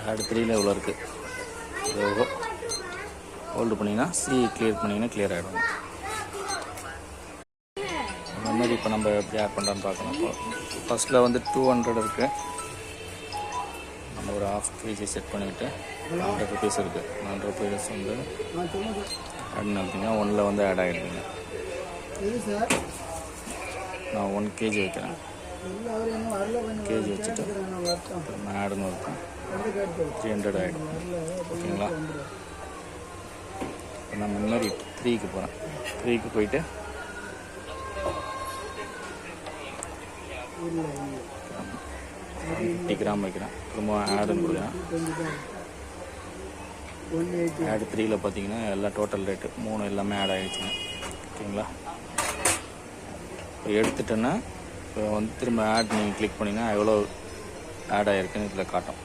Add 3ல் எவ்வளோ இருக்குது எவ்வளோ ஹோல்டு பண்ணிங்கன்னா சி கிளியர் பண்ணிங்கன்னா கிளியர் ஆகிடும். அந்த மாதிரி இப்போ நம்ம எப்படி ஆட் பண்ணுறான்னு பார்க்கணும். இப்போ ஃபஸ்ட்டில் வந்து 200 இருக்குது. நம்ம ஒரு ½ kg செட் பண்ணிவிட்டு 100 rupees இருக்குது. 100 rupees வந்து ஆட் பண்ணிங்கன்னா 1ல் வந்து ஆட் ஆகிடுதுங்க. நான் 1 kg வைக்கிறேன். kg வச்சுட்டு நான் ஆடுன்னு இருக்கேன் 300 ஆகிடும். ஓகேங்களா? இப்போ நான் மெமரி 3க்கு போகிறேன். 3க்கு போயிட்டு 50 கிராம் வைக்கிறேன். திரும்ப ஆடுன்னு கொடுக்குறேன். ஆடு 3ல் பார்த்தீங்கன்னா எல்லாம் டோட்டல் ரேட்டு 3 எல்லாமே ஆட் ஆகிடுச்சுங்க. ஓகேங்களா? இப்போ எடுத்துட்டேன்னா இப்போ வந்து திரும்ப ஆட் நீங்கள் கிளிக் பண்ணிங்கன்னா எவ்வளோ ஆட் ஆகிருக்குன்னு இதில் காட்டும்.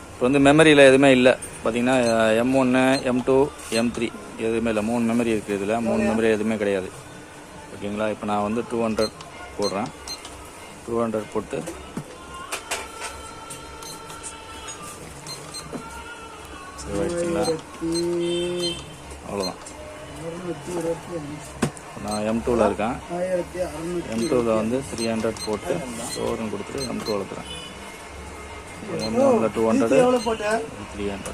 இப்போ வந்து மெமரியில் எதுவுமே இல்லை பார்த்தீங்கன்னா M1 M2 M3 எதுவுமே இல்லை. 3 மெமரி இருக்குது இதில். 3 மெமரி எதுவுமே கிடையாது. ஓகேங்களா? இப்போ நான் வந்து 200 போடுறேன். 200 போட்டு சேவ் ஆகிடுச்சிங்களா? அவ்வளோதான். நான் M2ல் இருக்கேன். M2ல் வந்து 300 போட்டு ஸ்டோர்னு கொடுத்துட்டு M2 வளர்த்துறேன். M1ல் 200 300.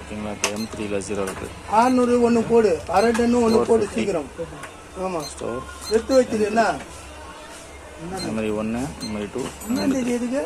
ஓகேங்களா? இப்போ M3ல் 0 இருக்குது. 600 ஒன்று போடு, அரை டன்னு ஒன்று போடு சீக்கிரம். ஆமாம், ஸ்டோர் எடுத்து வச்சிருந்தா மெமரி 1 மெமரி 2 எதுக்கு